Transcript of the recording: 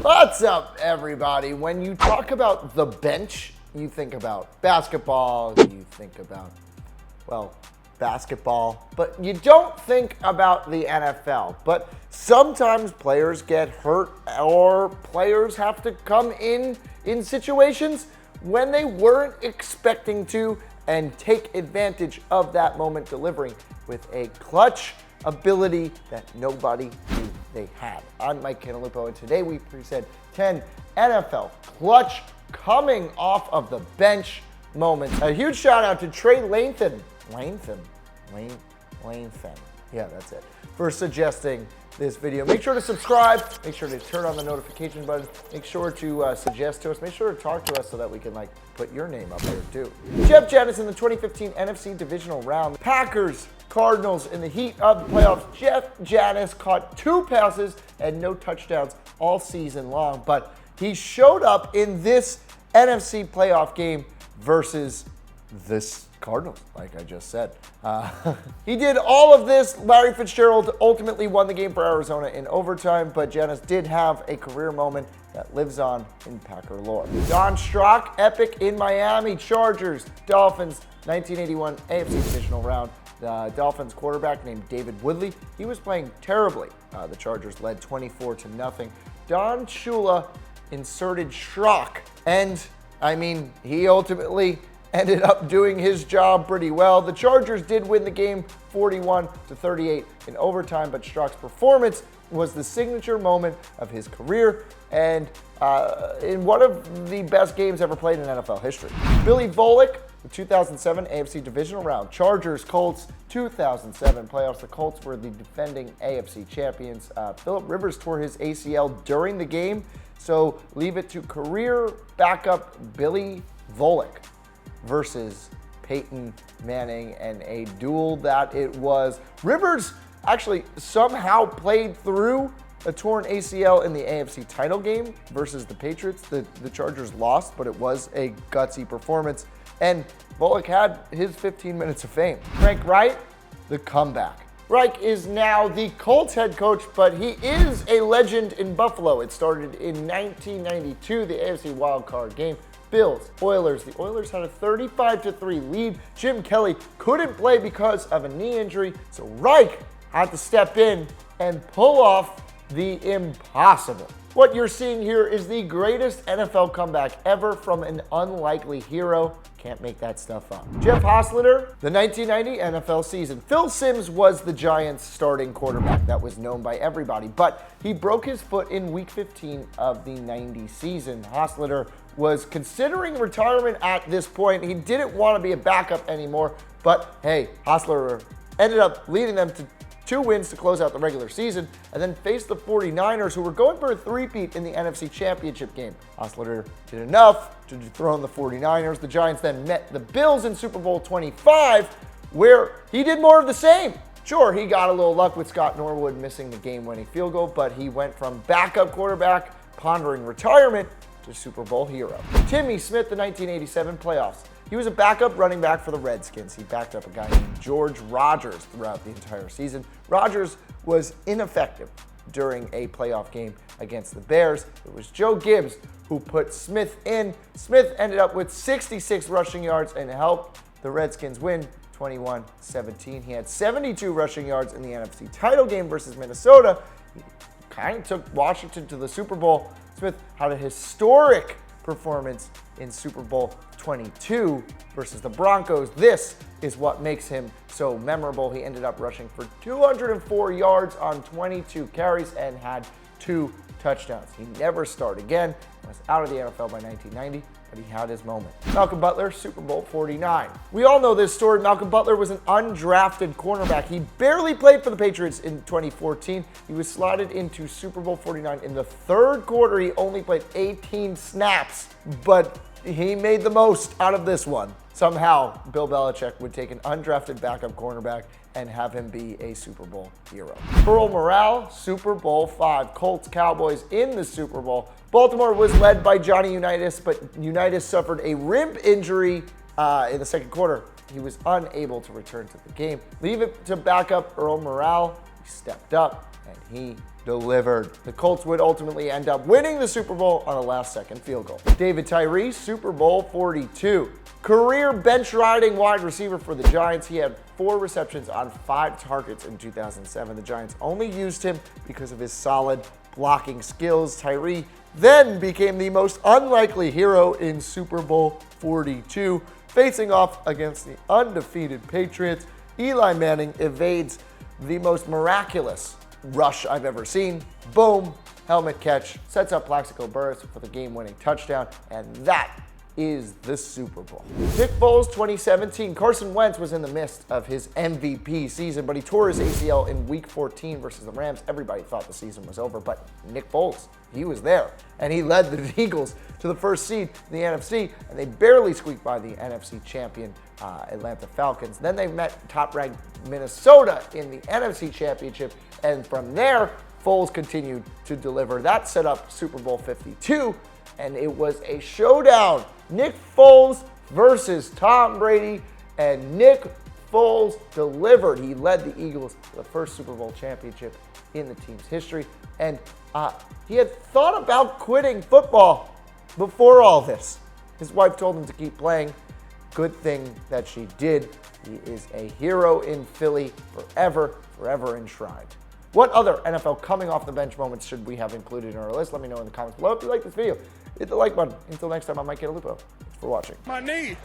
What's up, everybody? When you talk about the bench, you think about basketball, you think about, well, basketball, but you don't think about the NFL. But sometimes players get hurt or players have to come in situations when they weren't expecting to and take advantage of that moment, delivering with a clutch ability that nobody knew they had. I'm Mike Cantalupo, and today we present 10 NFL clutch coming off of the bench moments. A huge shout out to Tray Lathan. Lathan. Yeah, that's it. For suggesting this video. Make sure to subscribe. Make sure to turn on the notification button. Make sure to suggest to us. Make sure to talk to us so that we can put your name up there too. JANIS in the 2015 NFC Divisional round. Packers, Cardinals in the heat of the playoffs. JANIS caught 2 passes and no touchdowns all season long, but he showed up in this NFC playoff game versus this Cardinals, like I just said. He did all of this. Larry Fitzgerald ultimately won the game for Arizona in overtime, but JANIS did have a career moment that lives on in Packer lore. STROCK, epic in Miami. Chargers, Dolphins, 1981 AFC Divisional round. The Dolphins quarterback named David Woodley, he was playing terribly. The Chargers led 24-0. Don Shula inserted STROCK, and I mean, he ultimately ended up doing his job pretty well. The Chargers did win the game 41-38 in overtime, but STROCK's performance was the signature moment of his career and in one of the best games ever played in NFL history. Billy Volek, the 2007 AFC Divisional round. Chargers, Colts, 2007 playoffs. The Colts were the defending AFC champions. Phillip Rivers tore his ACL during the game, so leave it to career backup Billy Volek versus Peyton Manning, and a duel that it was. Rivers actually somehow played through a torn ACL in the AFC title game versus the Patriots. The Chargers lost, but it was a gutsy performance, and Volek had his 15 minutes of fame. Frank Reich, the comeback. Reich is now the Colts head coach, but he is a legend in Buffalo. It started in 1992, the AFC wildcard game. Bills, Oilers. The Oilers had a 35-3 lead. Jim Kelly couldn't play because of a knee injury, so Reich had to step in and pull off the impossible. What you're seeing here is the greatest NFL comeback ever from an unlikely hero. Can't make that stuff up. Jeff HOSTETLER, the 1990 NFL season. Phil Simms was the Giants' starting quarterback. That was known by everybody, but he broke his foot in week 15 of the 90 season. HOSTETLER was considering retirement at this point. He didn't want to be a backup anymore, but hey, HOSTETLER ended up leading them to 2 wins to close out the regular season, and then faced the 49ers, who were going for a three-peat in the NFC Championship game. HOSTETLER did enough to dethrone the 49ers. The Giants then met the Bills in Super Bowl 25, where he did more of the same. Sure, he got a little luck with Scott Norwood missing the game-winning field goal, but he went from backup quarterback pondering retirement to Super Bowl hero. TIMMY Smith, the 1987 playoffs. He was a backup running back for the Redskins. He backed up a guy named George Rogers throughout the entire season. Rogers was ineffective during a playoff game against the Bears. It was Joe Gibbs who put Smith in. Smith ended up with 66 rushing yards and helped the Redskins win 21-17. He had 72 rushing yards in the NFC title game versus Minnesota. He kind of took Washington to the Super Bowl. Smith had a historic performance in Super Bowl 22 versus the Broncos. This is what makes him so memorable. He ended up rushing for 204 yards on 22 carries and had 2 touchdowns. He never started again. He was out of the NFL by 1990, but he had his moment. Malcolm Butler, Super Bowl 49. We all know this story. Malcolm Butler was an undrafted cornerback. He barely played for the Patriots in 2014. He was slotted into Super Bowl 49 in the 3rd quarter. He only played 18 snaps, but he made the most out of this one. Somehow, Bill Belichick would take an undrafted backup cornerback and have him be a Super Bowl hero. MORRALL, Super Bowl 5. Colts, Cowboys in the Super Bowl. Baltimore was led by Johnny Unitas, but Unitas suffered a rib injury in the 2nd quarter. He was unable to return to the game. Leave it to backup Earl Morrall. He stepped up and he delivered. The Colts would ultimately end up winning the Super Bowl on a last-second field goal. David Tyree, Super Bowl 42. Career bench-riding wide receiver for the Giants. He had 4 receptions on 5 targets in 2007. The Giants only used him because of his solid blocking skills. Tyree then became the most unlikely hero in Super Bowl 42, facing off against the undefeated Patriots. Eli Manning evades the most miraculous rush I've ever seen. Boom, helmet catch, sets up Plaxico Burress for the game-winning touchdown, and that is the Super Bowl. Nick Foles 2017. Carson Wentz was in the midst of his MVP season, but he tore his ACL in Week 14 versus the Rams. Everybody thought the season was over, but Nick Foles, he was there, and he led the Eagles to the first seed in the NFC, and they barely squeaked by the NFC champion Atlanta Falcons. Then they met top-ranked Minnesota in the NFC Championship, and from there, Foles continued to deliver. That set up Super Bowl 52, and it was a showdown. Nick Foles versus Tom Brady, and Nick Foles delivered. He led the Eagles to the first Super Bowl championship in the team's history, and he had thought about quitting football before all this. His wife told him to keep playing. Good thing that she did. He is a hero in Philly, forever, forever enshrined. What other NFL coming off the bench moments should we have included in our list? Let me know in the comments below. If you like this video, hit the like button. Until next time, I'm Mike Cantalupo. Thanks for watching. My knee.